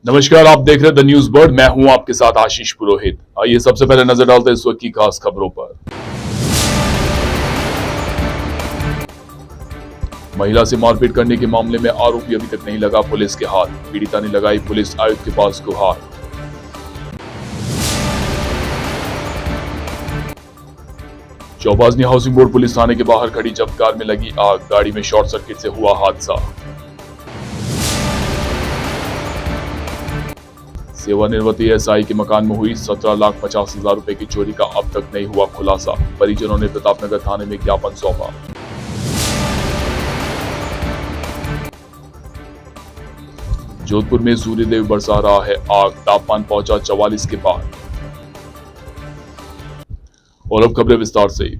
नमस्कार, आप देख रहे हैं द न्यूज बर्ड। मैं हूं आपके साथ आशीष पुरोहित। आइए सबसे पहले नजर डालते हैं इस वक्त की खास खबरों पर। महिला से मारपीट करने के मामले में आरोपी अभी तक नहीं लगा पुलिस के हाथ। पीड़िता ने लगाई पुलिस आयुक्त के पास गुहार। चौबाजनी हाउसिंग बोर्ड पुलिस थाने के बाहर खड़ी जब्त कार में लगी आग। गाड़ी में शॉर्ट सर्किट से हुआ हादसा। सेवानिवृत्त एएसआई के मकान में हुई 17,50,000 रुपए की चोरी का अब तक नहीं हुआ खुलासा। परिजनों ने प्रतापनगर थाने में ज्ञापन सौंपा। जोधपुर में सूर्यदेव बरसा रहा है आग। तापमान पहुंचा 44 के पार। और अब खबरें विस्तार से।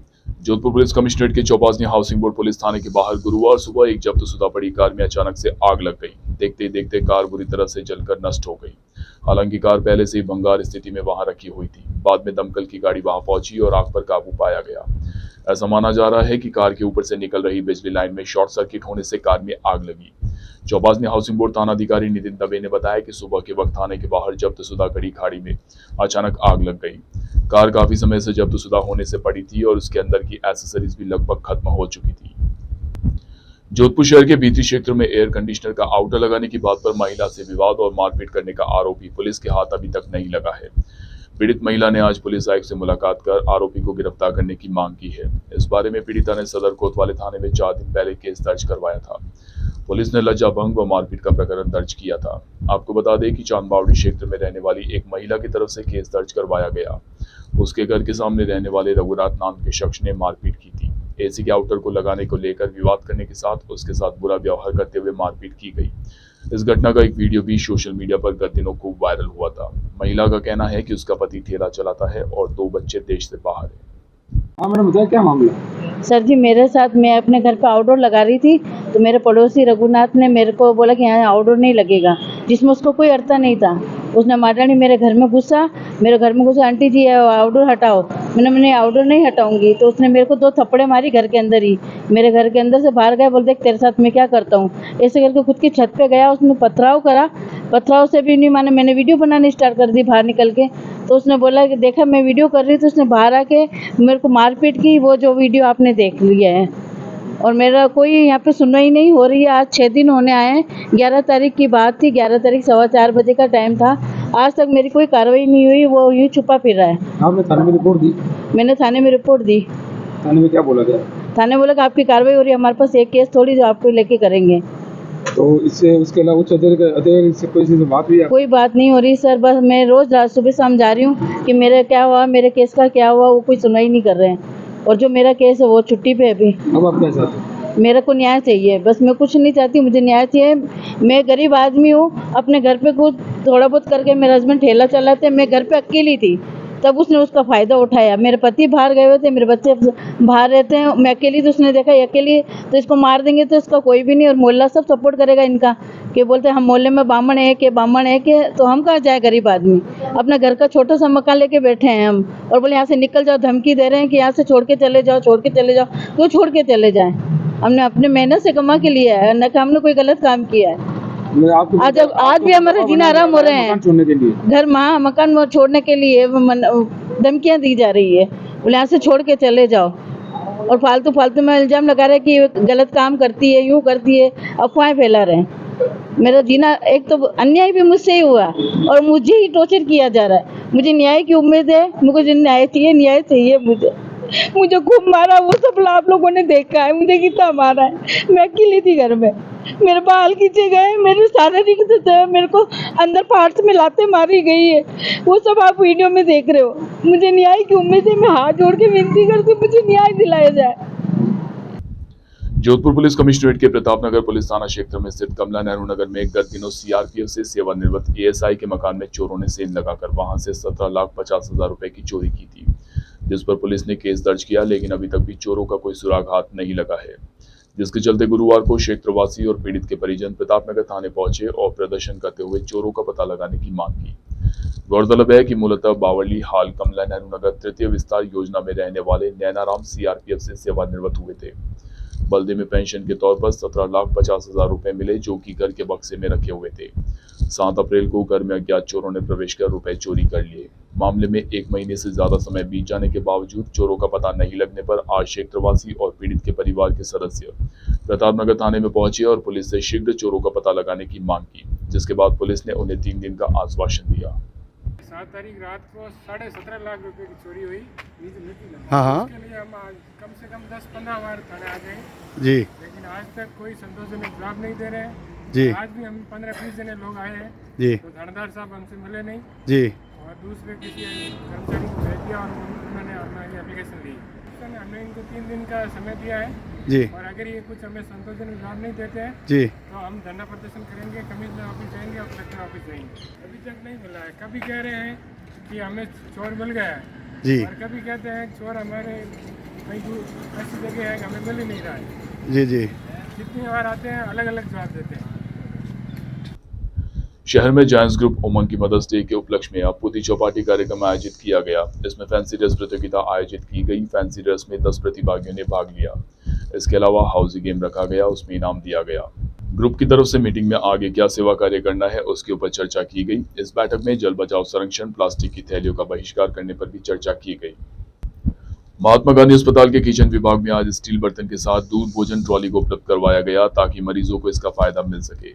जोधपुर पुलिस कमिश्नरेट के चौबाजनी हाउसिंग बोर्ड पुलिस थाने के बाहर गुरुवार सुबह एक जब्तशुदा बड़ी कार में अचानक से आग लग गई। देखते ही देखते कार बुरी तरह से जलकर नष्ट हो गई। हालांकि कार पहले से ही भंगार स्थिति में वहां रखी हुई थी। बाद में दमकल की गाड़ी वहां पहुंची और आग पर काबू पाया गया। ऐसा माना जा रहा है कि कार के ऊपर से निकल रही बिजली लाइन में शॉर्ट सर्किट होने से कार में आग लगी। चौबाजनी हाउसिंग बोर्ड थाना अधिकारी नितिन दवे ने बताया कि सुबह के वक्त थाने के बाहर जब्तशुदा गड़ी खाड़ी में अचानक आग लग गई। कार काफी समय से जब्तशुदा होने से पड़ी थी और उसके अंदर की एसेसरीज भी लगभग खत्म हो चुकी थी। जोधपुर शहर के बीती क्षेत्र में एयर कंडीशनर का आउटर लगाने की बात पर महिला से विवाद और मारपीट करने का आरोपी पुलिस के हाथ अभी तक नहीं लगा है। पीड़ित महिला ने आज पुलिस आयुक्त से मुलाकात कर आरोपी को गिरफ्तार करने की मांग की है। इस बारे में पीड़िता ने सदर कोतवाली थाने में 4 दिन पहले केस दर्ज करवाया था। पुलिस ने लज्जा भंग व मारपीट का प्रकरण दर्ज किया था। आपको बता दें कि चांदबावड़ी क्षेत्र में रहने वाली एक महिला की तरफ से केस दर्ज करवाया गया। उसके घर के सामने रहने वाले रघुनाथ नाम के शख्स ने मारपीट की थी। एसी के आउटर को लगाने को लेकर विवाद करने के साथ उसके साथ बुरा व्यवहार करते हुए मारपीट की गई। इस घटना का एक वीडियो भी सोशल मीडिया पर गत दिनों खूब वायरल हुआ था। महिला का कहना है कि उसका पति ठेला चलाता है और 2 बच्चे देश से बाहर हैं। हाँ मैडम, बताइए क्या मामला। सर जी, मेरे साथ मैं अपने घर पे आउटडोर लगा रही थी तो मेरे पड़ोसी रघुनाथ ने मेरे को बोला कि यहाँ आउटडोर नहीं लगेगा, जिसमें उसको कोई अर्थ नहीं था। उसने मारानी मेरे घर में घुसा, आंटी जी आउटडोर हटाओ। मैंने आउटडोर नहीं हटाऊंगी तो उसने मेरे को 2 थप्पड़े मारी घर के अंदर ही। मेरे घर के अंदर से बाहर गया, बोलते तेरे साथ मैं क्या करता हूँ। ऐसे करके खुद की छत पे गया, उसने पथराव करा। पथराव से भी नहीं माने, मैंने वीडियो बनानी स्टार्ट कर दी बाहर निकल के। तो उसने बोला कि देखा मैं वीडियो कर रही, तो उसने बाहर आके मेरे को मारपीट की। वो जो वीडियो आपने देख लिया है और मेरा कोई यहाँ पे सुनवाई नहीं हो रही है। आज 6 दिन होने आए हैं। 11 तारीख की बात थी, 11 तारीख 4:15 बजे का टाइम था। आज तक मेरी कोई कार्रवाई नहीं हुई, वो यूँ छुपा फिर रहा है। आपने थाने में रिपोर्ट दी? मैंने थाने में रिपोर्ट दी। थाने में क्या बोला गया? थाने बोला कि आपकी कार्रवाई हो रही है, हमारे पास एक केस थोड़ी जो आपको लेके करेंगे। तो इससे उसके अलावा उच्च अधिकारी से कोई बात हुई? कोई बात नहीं हो रही सर, बस मैं रोज सुबह शाम जा रही हूँ कि मेरा क्या हुआ, मेरे केस का क्या हुआ, वो कोई सुनवाई नहीं कर रहे हैं। और जो मेरा केस है वो छुट्टी पे है अभी। अब आप क्या चाहते हैं? मेरे को न्याय चाहिए, बस मैं कुछ नहीं चाहती, मुझे न्याय चाहिए। मैं गरीब आदमी हूँ, अपने घर पे खुद थोड़ा बहुत करके, मेरे हस्बैंड ठेला चलाते, मैं घर पे अकेली थी, तब उसने उसका फ़ायदा उठाया। मेरे पति बाहर गए हुए थे, मेरे बच्चे बाहर रहते हैं, मैं अकेली, तो उसने देखा ये अकेली तो इसको मार देंगे तो इसका कोई भी नहीं, और मोहल्ला सब सपोर्ट करेगा इनका कि बोलते हम मोहल्ले में बामण है कि तो हम कहाँ जाए गरीब आदमी। अपना घर का छोटा सा मकान लेके बैठे हैं हम, और बोले यहाँ से निकल जाओ, धमकी दे रहे हैं कि यहाँ से छोड़ के चले जाओ। क्यों छोड़ के चले जाएँ? हमने अपने मेहनत से कमा के लिया है, न कि हमने कोई गलत काम किया है। आज भी हमारे जीना आराम हो रहे हैं। घर मकान छोड़ने के लिए धमकियां दी जा रही है, बोले यहाँ से छोड़ के चले जाओ। और फालतू में इल्जाम लगा रहे हैं कि गलत काम करती है, यूँ करती है, अफवाहें फैला रहे हैं। मेरा जीना, एक तो अन्याय भी मुझसे ही हुआ और मुझे ही टॉर्चर किया जा रहा है। मुझे न्याय की उम्मीद है, मुझे न्याय चाहिए। मुझे खूब मारा, वो सब आप लोगों ने देखा है, मुझे कितना मारा है। मैं अकेली थी घर में, मेरे बाल खींचे गए, मेरे शारीरिक मेरे को अंदर पार्ट्स में लाते मारी गई है, वो सब आप वीडियो में देख रहे हो। मुझे न्याय की उम्मीद है, मैं हाथ जोड़ के विनती करती हूँ, मुझे न्याय दिलाया जाए। जोधपुर पुलिस कमिश्नरेट के प्रतापनगर पुलिस थाना क्षेत्र में स्थित कमला नेहरू नगर में गत दिनों सीआरपीएफ से सेवानिवृत्त एएसआई के मकान में चोरों ने सेल लगाकर वहां से 17,50,000 रुपए की चोरी की थी, जिस पर पुलिस ने केस दर्ज किया, लेकिन अभी तक भी चोरों का कोई सुराग हाथ नहीं लगा है। जिसके चलते गुरुवार को क्षेत्रवासी और पीड़ित के परिजन प्रतापनगर थाने पहुंचे और प्रदर्शन करते हुए चोरों का पता लगाने की मांग की। गौरतलब है कि मूलतः बावली हाल कमला नेहरू नगर तृतीय विस्तार योजना में रहने वाले नैनाराम सीआरपीएफ से सेवानिवृत्त हुए थे। बल्दे में पेंशन के तौर पर 17,50,000 रुपए मिले, जो कि घर के बक्से में रखे हुए थे। 7 अप्रैल को घर में अज्ञात चोरों ने प्रवेश कर रुपए चोरी कर लिए। मामले में 1 महीने से ज्यादा समय बीत जाने के बावजूद चोरों का पता नहीं लगने पर आज क्षेत्रवासी और पीड़ित के परिवार के सदस्य प्रतापनगर थाने में पहुंचे और पुलिस से शीघ्र चोरों का पता लगाने की मांग की, जिसके बाद पुलिस ने उन्हें 3 दिन का आश्वासन दिया। 7 तारीख रात को 17.5 लाख रुपए की चोरी हुई। हाँ। उसके लिए हम आज कम से कम 10-15 हमारे थाने आ गए, जी लेकिन आज तक कोई संतोषजनक जवाब नहीं दे रहे हैं। जी आज भी हम 15-20 जने लोग आए हैं, जी तो थानेदार साहब हमसे मिले नहीं जी और दूसरे किसी कर्मचारी को भेज दिया और उन्होंने हमारी एप्लीकेशन ली। हमने इनको 3 दिन का समय दिया है जी और अगर ये कुछ हमें संतोषजनक जवाब नहीं देते हैं जी तो हम धरना प्रदर्शन करेंगे, कमिश्नर ऑफिस जाएंगे और कलेक्टर ऑफिस जाएंगे। अभी तक नहीं मिला है। कभी कह रहे हैं कि हमें चोर मिल गया है जी और कभी कहते हैं चोर हमारे कहीं ऐसी जगह है कि हमें मिल ही नहीं रहा है। जी जी जितनी बार आते हैं अलग अलग जवाब देते हैं। शहर में जायंट्स ग्रुप उमंग की मदर्स डे के उपलक्ष्य में अपूती चौपाटी कार्यक्रम आयोजित किया गया। इसमें फैंसी ड्रेस प्रतियोगिता आयोजित की गई। फैंसी ड्रेस में 10 प्रतिभागियों ने भाग लिया। इसके अलावा हाउसी गेम रखा गया, उसमें इनाम दिया गया। ग्रुप की तरफ से मीटिंग में आगे क्या सेवा कार्य करना है उसके ऊपर चर्चा की गई। इस बैठक में जल बचाओ संरक्षण, प्लास्टिक की थैलियों का बहिष्कार करने पर भी चर्चा की गई। महात्मा गांधी अस्पताल के किचन विभाग में आज स्टील बर्तन के साथ दूध भोजन ट्रॉली को उपलब्ध करवाया गया ताकि मरीजों को इसका फायदा मिल सके।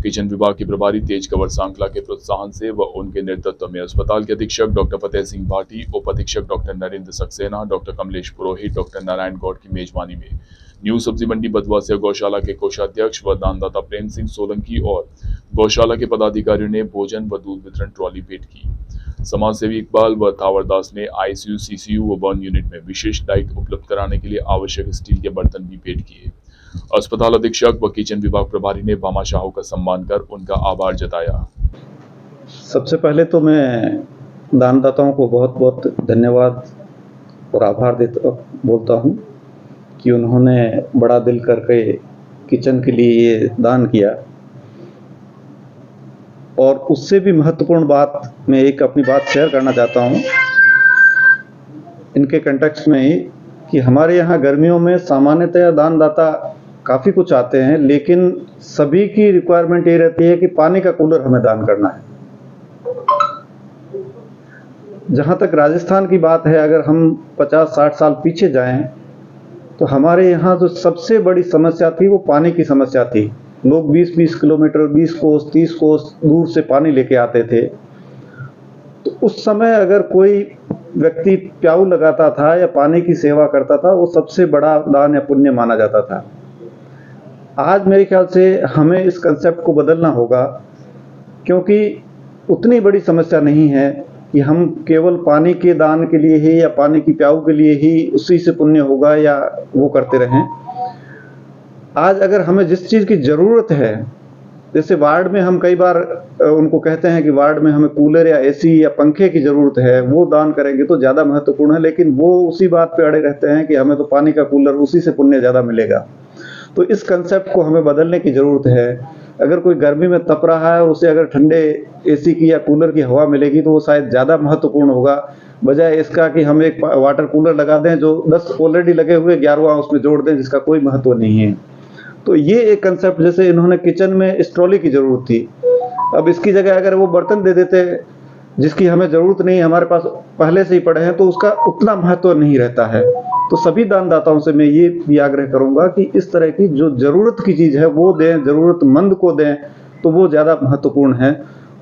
किचन विभाग के प्रभारी तेज कंवर सांकला के प्रोत्साहन से व उनके नेतृत्व में अस्पताल के अधीक्षक डॉक्टर फतेह सिंह भाटी, उप अधीक्षक डॉक्टर नरेंद्र सक्सेना, डॉक्टर कमलेश पुरोहित, डॉक्टर नारायण गौड़ की मेजबानी में न्यू सब्जी मंडी बदवासिया गौशाला के कोषाध्यक्ष व दानदाता प्रेम सिंह सोलंकी और गौशाला के पदाधिकारियों ने भोजन व दूध वितरण ट्रॉली भेंट की। समाजसेवी इकबाल व थावरदास ने आईसीयू, सीसीयू व बर्न यूनिट में विशेष डाइट उपलब्ध कराने के लिए आवश्यक स्टील के बर्तन भी भेंट किए। अस्पताल अधीक्षक व किचन विभाग प्रभारी ने भामाशाहों का सम्मान कर उनका आभार जताया। सबसे पहले तो मैं दानदाताओं को बहुत बहुत धन्यवाद और आभार बोलता हूँ कि उन्होंने बड़ा दिल करके किचन के लिए ये दान किया। और उससे भी महत्वपूर्ण बात मैं एक अपनी बात शेयर करना चाहता हूँ इनके कंटेक्स्ट में ही, कि हमारे यहाँ गर्मियों में सामान्यतः दानदाता काफ़ी कुछ आते हैं, लेकिन सभी की रिक्वायरमेंट ये रहती है कि पानी का कूलर हमें दान करना है। जहाँ तक राजस्थान की बात है, अगर हम 50-60 साल पीछे जाएं तो हमारे यहाँ जो सबसे बड़ी समस्या थी वो पानी की समस्या थी। लोग 20-20 किलोमीटर, 20 कोस, 30 कोस दूर से पानी लेके आते थे। तो उस समय अगर कोई व्यक्ति प्याऊ लगाता था या पानी की सेवा करता था, वो सबसे बड़ा दान या पुण्य माना जाता था। आज मेरे ख्याल से हमें इस कंसेप्ट को बदलना होगा, क्योंकि उतनी बड़ी समस्या नहीं है कि हम केवल पानी के दान के लिए ही या पानी की प्याऊ के लिए ही उसी से पुण्य होगा या वो करते रहें। आज अगर हमें जिस चीज़ की ज़रूरत है, जैसे वार्ड में हम कई बार उनको कहते हैं कि वार्ड में हमें कूलर या एसी या पंखे की ज़रूरत है, वो दान करेंगे तो ज़्यादा महत्वपूर्ण है, लेकिन वो उसी बात पे अड़े रहते हैं कि हमें तो पानी का कूलर, उसी से पुण्य ज़्यादा मिलेगा। तो इस कंसेप्ट को हमें बदलने की ज़रूरत है। अगर कोई गर्मी में तप रहा है, उसे अगर ठंडे एसी की या कूलर की हवा मिलेगी तो वो शायद ज़्यादा महत्वपूर्ण होगा, बजाय इसका कि हम एक वाटर कूलर लगा दें जो 10 ऑलरेडी लगे हुए 11वां उसमें जोड़ दें जिसका कोई महत्व नहीं है। तो ये एक कंसेप्ट, जैसे इन्होंने किचन में इस ट्रॉली की ज़रूरत थी, अब इसकी जगह अगर वो बर्तन दे देते जिसकी हमें ज़रूरत नहीं, हमारे पास पहले से ही पड़े हैं, तो उसका उतना महत्व नहीं रहता है। तो सभी दानदाताओं से मैं ये भी आग्रह करूंगा कि इस तरह की जो ज़रूरत की चीज़ है वो दें, ज़रूरतमंद को दें, तो वो ज़्यादा महत्वपूर्ण है।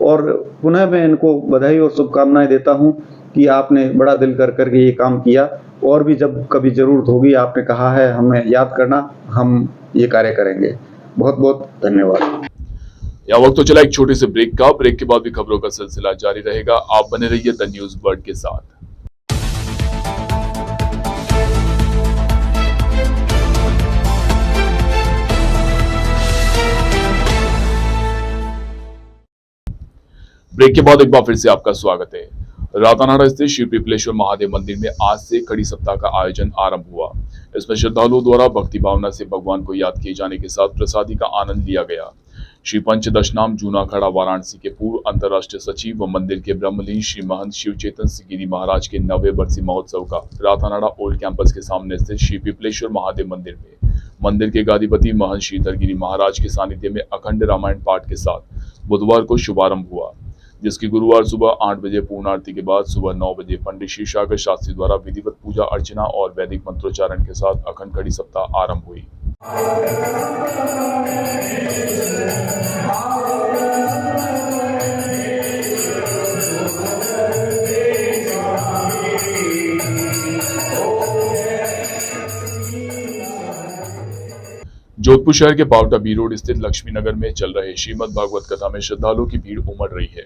और पुनः मैं इनको बधाई और शुभकामनाएं देता हूं कि आपने बड़ा दिल कर करके ये काम किया, और भी जब कभी ज़रूरत होगी, आपने कहा है हमें याद करना, हम ये कार्य करेंगे। बहुत बहुत धन्यवाद। यह वक्त तो चला एक छोटे से ब्रेक का। ब्रेक के बाद भी खबरों का सिलसिला जारी रहेगा। आप बने रहिए द न्यूज़ वर्ल्ड के साथ। ब्रेक के बाद एक बार फिर से आपका स्वागत है। रातानाडा स्थित श्री पिपलेश्वर महादेव मंदिर में आज से खड़ी सप्ताह का आयोजन आरंभ हुआ। इसमें श्रद्धालुओं द्वारा भक्ति भावना से भगवान को याद किए जाने के साथ प्रसादी का आनंद लिया गया। श्री पंचदशनाम जूना खड़ा वाराणसी के पूर्व अंतर्राष्ट्रीय सचिव व मंदिर के ब्रह्मलीन श्री महंत शिवचेतन गिरी महाराज के 90वें बरसी महोत्सव का रातानाडा ओल्ड कैंपस के सामने स्थित श्री पिपलेश्वर महादेव मंदिर में मंदिर के गादीपति महंत श्रीधर गिरी महाराज के सानिध्य में अखंड रामायण पाठ के साथ बुधवार को शुभारंभ हुआ, जिसकी गुरुवार सुबह 8 बजे पूर्ण आरती के बाद सुबह 9 बजे पंडित श्री सागर शास्त्री द्वारा विधिवत पूजा अर्चना और वैदिक मंत्रोच्चारण के साथ अखंड कड़ी सप्ताह आरंभ हुई। जोधपुर शहर के पावटा बी रोड स्थित लक्ष्मी नगर में चल रहे श्रीमद् भागवत कथा में श्रद्धालुओं की भीड़ उमड़ रही है।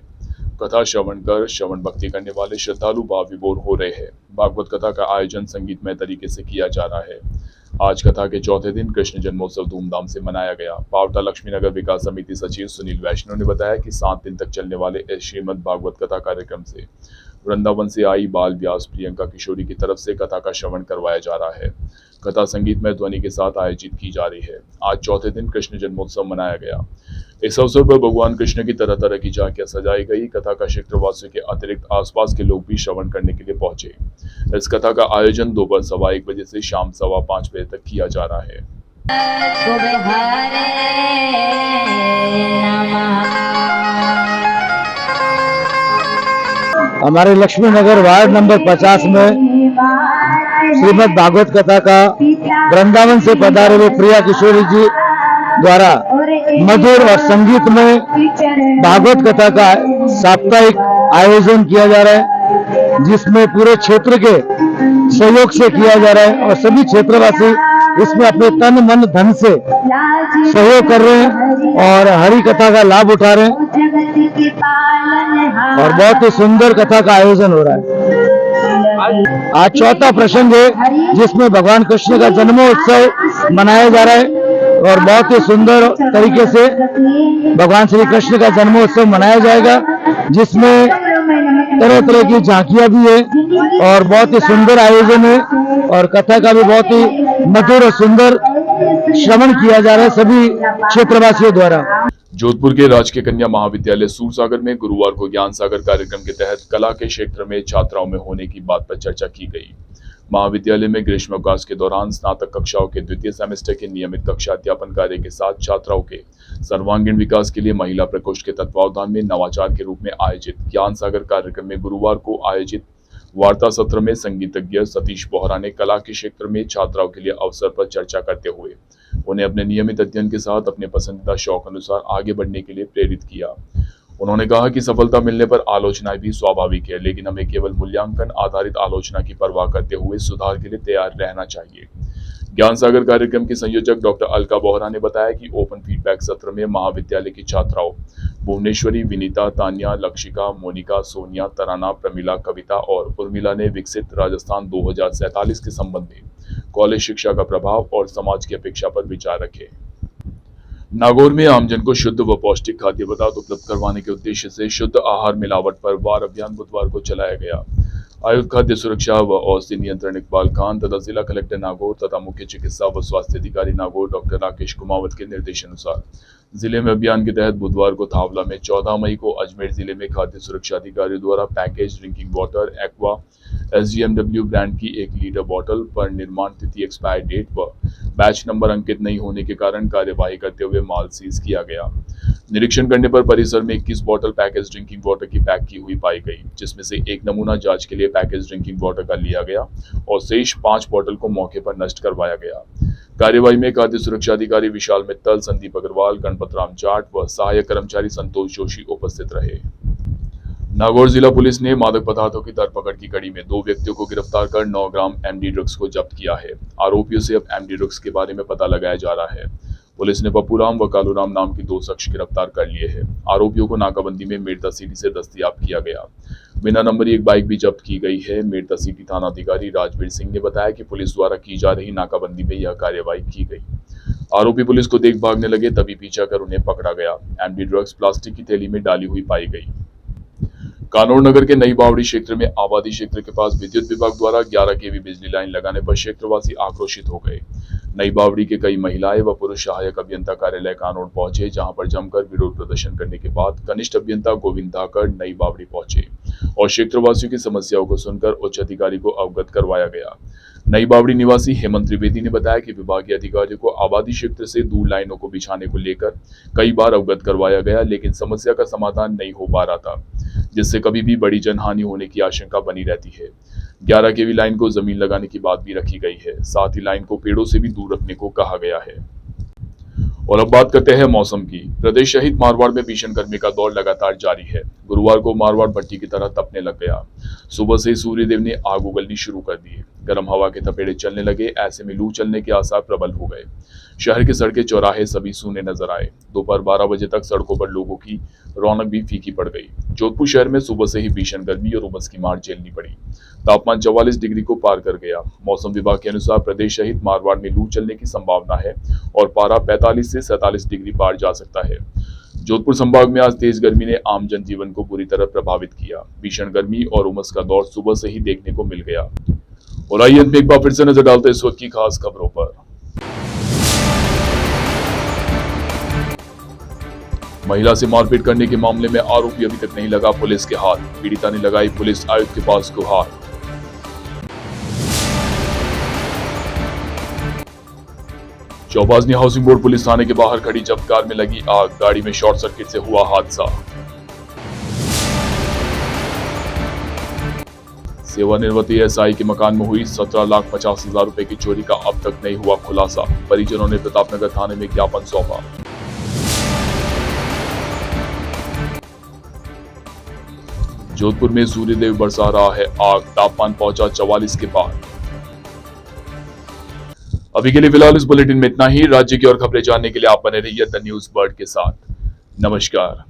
कथा श्रवण कर श्रवण भक्ति करने वाले श्रद्धालु भाव विभोर हो रहे हैं। भागवत कथा का आयोजन संगीतमय तरीके से किया जा रहा है। आज कथा के चौथे दिन कृष्ण जन्मोत्सव धूमधाम से मनाया गया। पावटा लक्ष्मी नगर विकास समिति सचिव सुनील वैष्णव ने बताया कि 7 दिन तक चलने वाले इस श्रीमद् भागवत कथा कार्यक्रम से वृंदावन से आई बाल व्यास प्रियंका किशोरी की तरफ से कथा का श्रवण करवाया जा रहा है। कथा संगीतमय ध्वनि के साथ आयोजित की जा रही है। आज चौथे दिन कृष्ण जन्मोत्सव मनाया गया। इस अवसर पर भगवान कृष्ण की तरह तरह की झांकियां सजाई गई। कथा का क्षेत्रवासियों के अतिरिक्त आसपास के लोग भी श्रवण करने के लिए पहुंचे। इस कथा का आयोजन दोपहर 1:15 बजे से शाम 5:15 बजे तक किया जा रहा है। हमारे लक्ष्मी नगर वार्ड नंबर 50 में श्रीमद् भागवत कथा का वृंदावन से पधारे हुए प्रिया किशोरी जी द्वारा मधुर और संगीत में भागवत कथा का साप्ताहिक आयोजन किया जा रहा है, जिसमें पूरे क्षेत्र के सहयोग से किया जा रहा है और सभी क्षेत्रवासी इसमें अपने तन मन धन से सहयोग कर रहे हैं और हरि कथा का लाभ उठा रहे हैं और बहुत ही सुंदर कथा का आयोजन हो रहा है। आज चौथा प्रसंग है जिसमें भगवान कृष्ण का जन्मोत्सव मनाया जा रहा है और बहुत ही सुंदर तरीके से भगवान श्री कृष्ण का जन्मोत्सव मनाया जाएगा, जिसमें तरह तरह की झांकियां भी है और बहुत ही सुंदर आयोजन है और कथा का भी बहुत ही मधुर और सुंदर श्रवण किया जा रहा है सभी क्षेत्रवासियों द्वारा। जोधपुर के राजकीय कन्या महाविद्यालय सूरसागर में गुरुवार को ज्ञान सागर कार्यक्रम के तहत कला के क्षेत्र में छात्राओं में होने की बात पर चर्चा की गई। महाविद्यालय में ग्रीष्मावकाश के दौरान स्नातक कक्षाओं के द्वितीय सेमेस्टर के नियमित कक्षा अध्यापन कार्य के साथ छात्राओं के सर्वांगीण विकास के लिए महिला प्रकोष्ठ के तत्वावधान में नवाचार के रूप में आयोजित ज्ञान सागर कार्यक्रम में गुरुवार को आयोजित वार्ता सत्र में संगीतज्ञ सतीश बोहरा ने कला के क्षेत्र में छात्राओं के लिए अवसर पर चर्चा करते हुए उन्हें अपने नियमित अध्ययन के साथ अपने पसंदीदा शौक अनुसार आगे बढ़ने के लिए प्रेरित किया। उन्होंने कहा कि सफलता मिलने पर आलोचनाएं भी स्वाभाविक है, लेकिन हमें केवल मूल्यांकन आधारित आलोचना की परवाह करते हुए सुधार के लिए तैयार रहना चाहिए। ज्ञान सागर कार्यक्रम के संयोजक डॉक्टर अलका बोहरा ने बताया कि ओपन फीडबैक सत्र में महाविद्यालय की छात्राओं भुवनेश्वरी, विनीता, तान्या, लक्षिका, मोनिका, सोनिया, तराना, प्रमिला, कविता और उर्मिला ने विकसित राजस्थान 2047 के संबंध में कॉलेज शिक्षा का प्रभाव और समाज की अपेक्षा पर विचार रखे। नागौर में आमजन को शुद्ध व पौष्टिक खाद्य पदार्थ उपलब्ध करवाने के उद्देश्य से शुद्ध आहार मिलावट पर वार अभियान बुधवार को चलाया गया। आयुक्त खाद्य सुरक्षा व औषधि नियंत्रण इकबाल खान तथा जिला कलेक्टर नागौर तथा मुख्य चिकित्सा व स्वास्थ्य अधिकारी नागौर डॉक्टर राकेश कुमावत के निर्देशानुसार जिले में अभियान के तहत बुधवार को थावला में 14 मई को अजमेर जिले में खाद्य सुरक्षा अधिकारियों द्वारा package drinking water aqua SGMW brand की 1 लीटर बोतल पर निर्माण तिथि एक्सपायर डेट व बैच नंबर अंकित नहीं होने के कारण कार्यवाही करते हुए माल सीज किया गया। निरीक्षण करने पर परिसर में 21 बोतल पैकेज ड्रिंकिंग वाटर की पैक की हुई पाई गई, जिसमें से एक नमूना जांच के लिए पैकेज ड्रिंकिंग वाटर का लिया गया और शेष 5 बोतल को मौके पर नष्ट करवाया गया। कार्यवाही में खाद्य सुरक्षा अधिकारी विशाल मित्तल, संदीप अग्रवाल, गणपत राम जाट व सहायक कर्मचारी संतोष जोशी उपस्थित रहे। नागौर जिला पुलिस ने मादक पदार्थों की धरपकड़ की कड़ी में 2 व्यक्तियों को गिरफ्तार कर 9 ग्राम MD ड्रग्स को जब्त किया है। आरोपियों से अब MD ड्रग्स के बारे में पता लगाया जा रहा है। पुलिस ने पप्पूराम व कालूराम नाम के 2 शख्स गिरफ्तार कर लिए हैं। आरोपियों को नाकाबंदी में मेड़ता सिटी से दस्तयाब किया गया। बिना नंबरी एक बाइक भी जब्त की गई है। मेड़ता सिटी थाना अधिकारी राजवीर सिंह ने बताया कि पुलिस द्वारा की जा रही नाकाबंदी में यह कार्यवाही की गई। आरोपी पुलिस को देख भागने लगे, तभी पीछा कर उन्हें पकड़ा गया। MD ड्रग्स प्लास्टिक की थैली में डाली हुई पाई गई। कानौर नगर के नई बावड़ी क्षेत्र में आबादी क्षेत्र के पास विद्युत विभाग द्वारा 11 kV बिजली लाइन लगाने पर क्षेत्रवासी आक्रोशित हो गए। नई बावड़ी के कई महिलाएं व पुरुष सहायक अभियंता कार्यालय कानौर पहुंचे, जहां पर जमकर विरोध प्रदर्शन करने के बाद कनिष्ठ अभियंता गोविंद धाकड़ नई बावड़ी पहुंचे और क्षेत्रवासियों की समस्याओं को सुनकर उच्च अधिकारी को अवगत करवाया गया। नई बावड़ी निवासी हेमंत त्रिवेदी ने बताया कि विभागीय अधिकारियों को आबादी क्षेत्र से दूर लाइनों को बिछाने को लेकर कई बार अवगत करवाया गया, लेकिन समस्या का समाधान नहीं हो पा रहा था, जिससे कभी भी बड़ी जनहानि होने की आशंका बनी रहती है। 11 kV लाइन को जमीन लगाने की बात भी रखी गई है, साथ ही लाइन को पेड़ों से भी दूर रखने को कहा गया है। और अब बात करते हैं मौसम की। प्रदेश सहित मारवाड़ में भीषण गर्मी का दौर लगातार जारी है। गुरुवार को मारवाड़ भट्टी की तरह तपने लग गया। सुबह से सूर्यदेव ने आग उगलनी शुरू कर दी। गर्म हवा के थपेड़े चलने लगे। ऐसे में लू चलने के आसार प्रबल हो गए। शहर के सड़कें चौराहे सभी सूने नजर आए। दोपहर 12 बजे तक सड़कों पर लोगों की रौनक भी फीकी पड़ गई। जोधपुर शहर में सुबह से ही भीषण गर्मी और उमस की मार झेलनी पड़ी। तापमान 44 डिग्री को पार कर गया। मौसम विभाग के अनुसार प्रदेश सहित मारवाड़ में लू चलने की संभावना है और पारा 45 से 47 डिग्री पार जा सकता है। जोधपुर संभाग में आज तेज गर्मी ने आम जनजीवन को बुरी तरह प्रभावित किया। भीषण गर्मी और उमस का दौर सुबह से ही देखने को मिल गया। और आइए एक बार फिर से नजर डालते हैं इस वक्त की खास खबरों पर। महिला से मारपीट करने के मामले में आरोपी अभी तक नहीं लगा पुलिस के हाथ। पीड़िता ने लगाई पुलिस आयुक्त के पास गुहार। चौपाजनी हाउसिंग बोर्ड पुलिस थाने के बाहर खड़ी जब कार में लगी आग, गाड़ी में शॉर्ट सर्किट से हुआ हादसा। सेवानिवृत्त एएसआई के मकान में हुई 17,50,000 रुपए की चोरी का अब तक नहीं हुआ खुलासा। परिजनों ने प्रतापनगर थाने में ज्ञापन सौंपा। जोधपुर में सूर्यदेव बरसा रहा है आग, तापमान पहुंचा 44 के पार। अभी के लिए फिलहाल इस बुलेटिन में इतना ही। राज्य की और खबरें जानने के लिए आप बने रहिए द न्यूज बर्ड के साथ। नमस्कार।